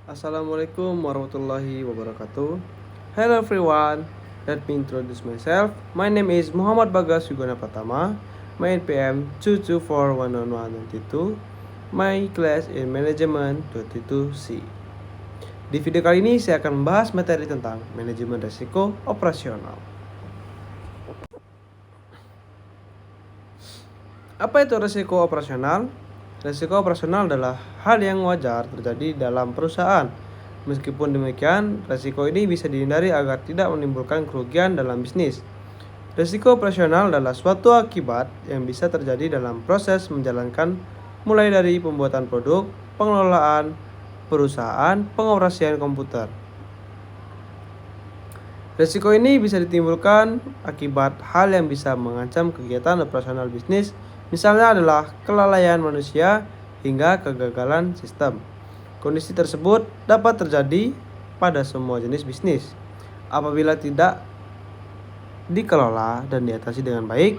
Assalamualaikum warahmatullahi wabarakatuh. Hello everyone, let me introduce myself. My name is Muhammad Bagas Yugana Pratama. My NPM 2241192. My class in Management 22C. Di video kali ini saya akan membahas materi tentang manajemen risiko operasional. Apa itu risiko operasional? Risiko operasional adalah hal yang wajar terjadi dalam perusahaan. Meskipun demikian, risiko ini bisa dihindari agar tidak menimbulkan kerugian dalam bisnis. Risiko operasional adalah suatu akibat yang bisa terjadi dalam proses menjalankan mulai dari pembuatan produk, pengelolaan, perusahaan, pengoperasian komputer. Risiko ini bisa ditimbulkan akibat hal yang bisa mengancam kegiatan operasional bisnis, misalnya adalah kelalaian manusia hingga kegagalan sistem. Kondisi tersebut dapat terjadi pada semua jenis bisnis. Apabila tidak dikelola dan diatasi dengan baik,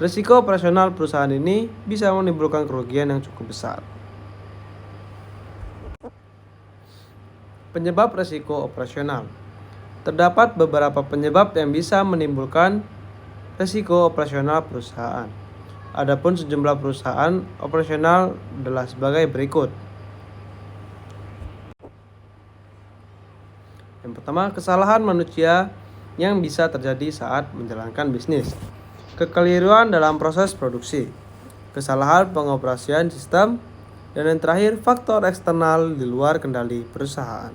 risiko operasional perusahaan ini bisa menimbulkan kerugian yang cukup besar. Penyebab risiko operasional. Terdapat beberapa penyebab yang bisa menimbulkan risiko operasional perusahaan. Adapun sejumlah perusahaan operasional adalah sebagai berikut. Yang pertama, kesalahan manusia yang bisa terjadi saat menjalankan bisnis. Kekeliruan dalam proses produksi. Kesalahan pengoperasian sistem. Dan yang terakhir, faktor eksternal di luar kendali perusahaan.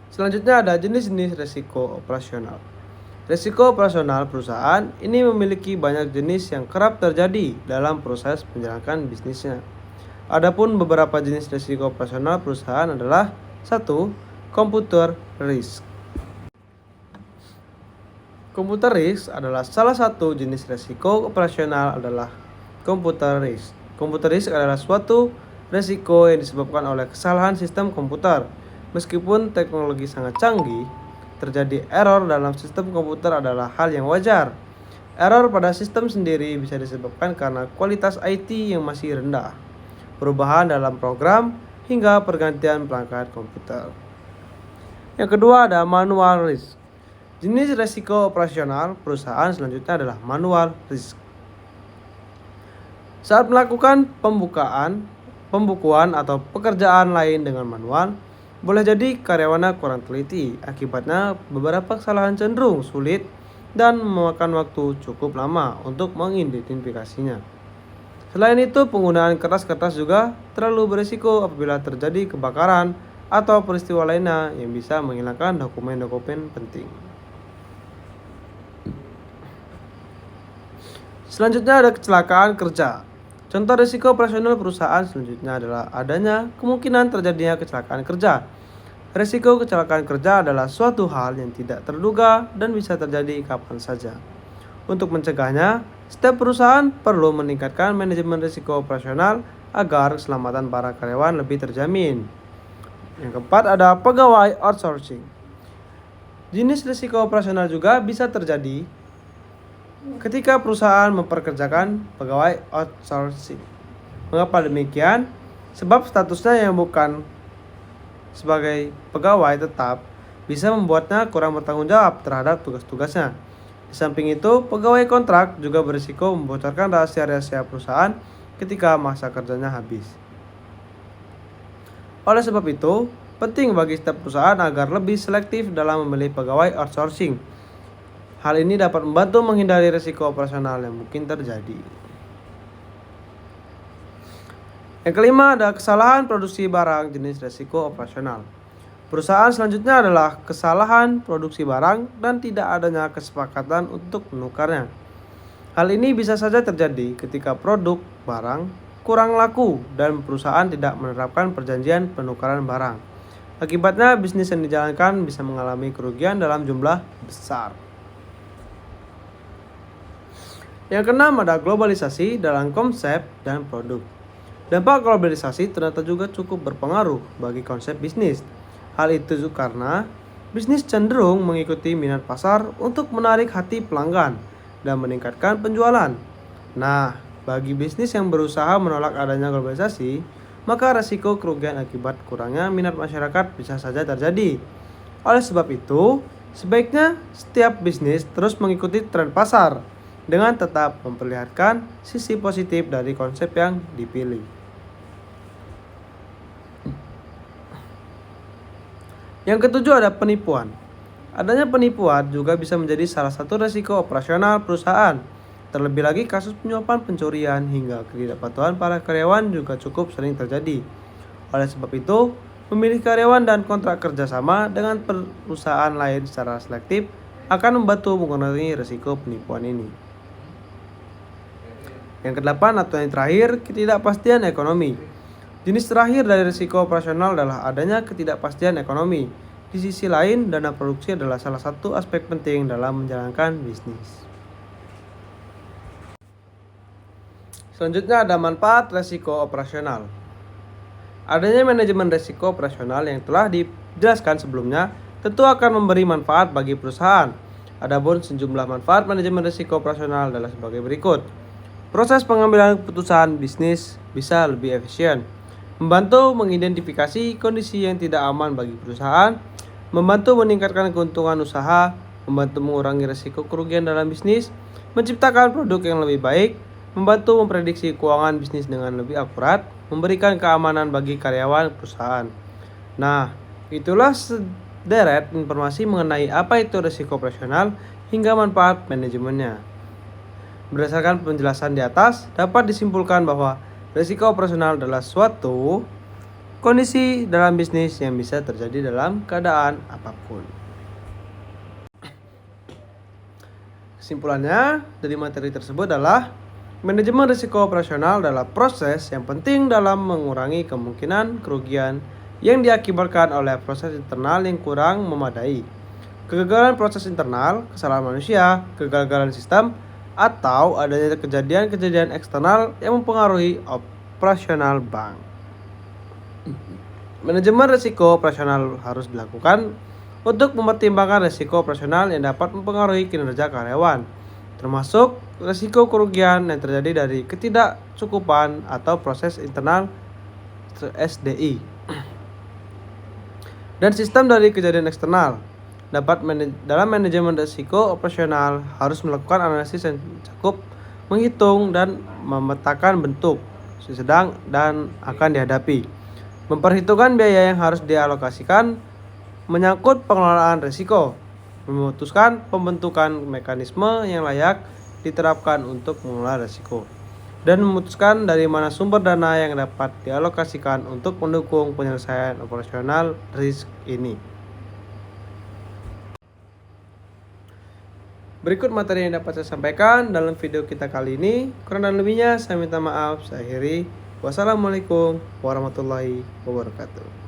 Selanjutnya ada jenis-jenis risiko operasional. Risiko operasional perusahaan ini memiliki banyak jenis yang kerap terjadi dalam proses menjalankan bisnisnya. Adapun beberapa jenis risiko operasional perusahaan adalah 1. Computer risk. Computer risk adalah salah satu jenis risiko operasional adalah computer risk. Computer risk adalah suatu risiko yang disebabkan oleh kesalahan sistem komputer. Meskipun teknologi sangat canggih, terjadi error dalam sistem komputer adalah hal yang wajar. Error pada sistem sendiri bisa disebabkan karena kualitas IT yang masih rendah, perubahan dalam program, hingga pergantian perangkat komputer. Yang kedua ada manual risk. Jenis risiko operasional perusahaan selanjutnya adalah manual risk. Saat melakukan pembukuan atau pekerjaan lain dengan manual, boleh jadi karyawannya kurang teliti. Akibatnya beberapa kesalahan cenderung sulit dan memakan waktu cukup lama untuk mengidentifikasinya. Selain itu, penggunaan kertas-kertas juga terlalu berisiko apabila terjadi kebakaran atau peristiwa lainnya yang bisa menghilangkan dokumen-dokumen penting. Selanjutnya ada kecelakaan kerja. Contoh risiko operasional perusahaan selanjutnya adalah adanya kemungkinan terjadinya kecelakaan kerja. Risiko kecelakaan kerja adalah suatu hal yang tidak terduga dan bisa terjadi kapan saja. Untuk mencegahnya, setiap perusahaan perlu meningkatkan manajemen risiko operasional agar keselamatan para karyawan lebih terjamin. Yang keempat ada pegawai outsourcing. Jenis risiko operasional juga bisa terjadi ketika perusahaan memperkerjakan pegawai outsourcing. Mengapa demikian? Sebab statusnya yang bukan sebagai pegawai tetap bisa membuatnya kurang bertanggung jawab terhadap tugas-tugasnya. Di samping itu, pegawai kontrak juga berisiko membocorkan rahasia-rahasia perusahaan ketika masa kerjanya habis. Oleh sebab itu, penting bagi setiap perusahaan agar lebih selektif dalam memilih pegawai outsourcing. Hal ini dapat membantu menghindari risiko operasional yang mungkin terjadi. Yang kelima ada kesalahan produksi barang jenis risiko operasional. Perusahaan selanjutnya adalah kesalahan produksi barang dan tidak adanya kesepakatan untuk menukarnya. Hal ini bisa saja terjadi ketika produk barang kurang laku dan perusahaan tidak menerapkan perjanjian penukaran barang. Akibatnya bisnis yang dijalankan bisa mengalami kerugian dalam jumlah besar. Yang keenam ada globalisasi dalam konsep dan produk. Dampak globalisasi ternyata juga cukup berpengaruh bagi konsep bisnis. Hal itu karena bisnis cenderung mengikuti minat pasar untuk menarik hati pelanggan dan meningkatkan penjualan. Nah, bagi bisnis yang berusaha menolak adanya globalisasi, maka resiko kerugian akibat kurangnya minat masyarakat bisa saja terjadi. Oleh sebab itu, sebaiknya setiap bisnis terus mengikuti tren pasar dengan tetap memperlihatkan sisi positif dari konsep yang dipilih. Yang ketujuh ada penipuan. Adanya penipuan juga bisa menjadi salah satu resiko operasional perusahaan. Terlebih lagi kasus penyuapan, pencurian, hingga ketidakpatuhan para karyawan juga cukup sering terjadi. Oleh sebab itu, memilih karyawan dan kontrak kerjasama dengan perusahaan lain secara selektif akan membantu mengurangi risiko penipuan ini. Yang kedelapan atau yang terakhir, ketidakpastian ekonomi. Jenis terakhir dari risiko operasional adalah adanya ketidakpastian ekonomi. Di sisi lain, dana produksi adalah salah satu aspek penting dalam menjalankan bisnis. Selanjutnya ada manfaat resiko operasional. Adanya manajemen resiko operasional yang telah dijelaskan sebelumnya tentu akan memberi manfaat bagi perusahaan. Adapun sejumlah manfaat manajemen resiko operasional adalah sebagai berikut. Proses pengambilan keputusan bisnis bisa lebih efisien, membantu mengidentifikasi kondisi yang tidak aman bagi perusahaan, membantu meningkatkan keuntungan usaha, membantu mengurangi risiko kerugian dalam bisnis, menciptakan produk yang lebih baik, membantu memprediksi keuangan bisnis dengan lebih akurat, memberikan keamanan bagi karyawan perusahaan. Nah, itulah sederet informasi mengenai apa itu risiko operasional hingga manfaat manajemennya. Berdasarkan penjelasan di atas, dapat disimpulkan bahwa risiko operasional adalah suatu kondisi dalam bisnis yang bisa terjadi dalam keadaan apapun. Kesimpulannya dari materi tersebut adalah manajemen risiko operasional adalah proses yang penting dalam mengurangi kemungkinan kerugian yang diakibatkan oleh proses internal yang kurang memadai, kegagalan proses internal, kesalahan manusia, kegagalan sistem, atau adanya kejadian-kejadian eksternal yang mempengaruhi operasional bank. Manajemen risiko operasional harus dilakukan untuk mempertimbangkan risiko operasional yang dapat mempengaruhi kinerja karyawan, termasuk risiko kerugian yang terjadi dari ketidakcukupan atau proses internal SDI dan sistem dari kejadian eksternal. Dalam manajemen risiko operasional harus melakukan analisis yang cukup, menghitung dan memetakan bentuk, sedang dan akan dihadapi, memperhitungkan biaya yang harus dialokasikan, menyangkut pengelolaan risiko, memutuskan pembentukan mekanisme yang layak diterapkan untuk mengelola risiko, dan memutuskan dari mana sumber dana yang dapat dialokasikan untuk mendukung penyelesaian operasional risk ini. Berikut materi yang dapat saya sampaikan dalam video kita kali ini. Kurang dan lebihnya saya minta maaf. Saya akhiri. Wassalamualaikum warahmatullahi wabarakatuh.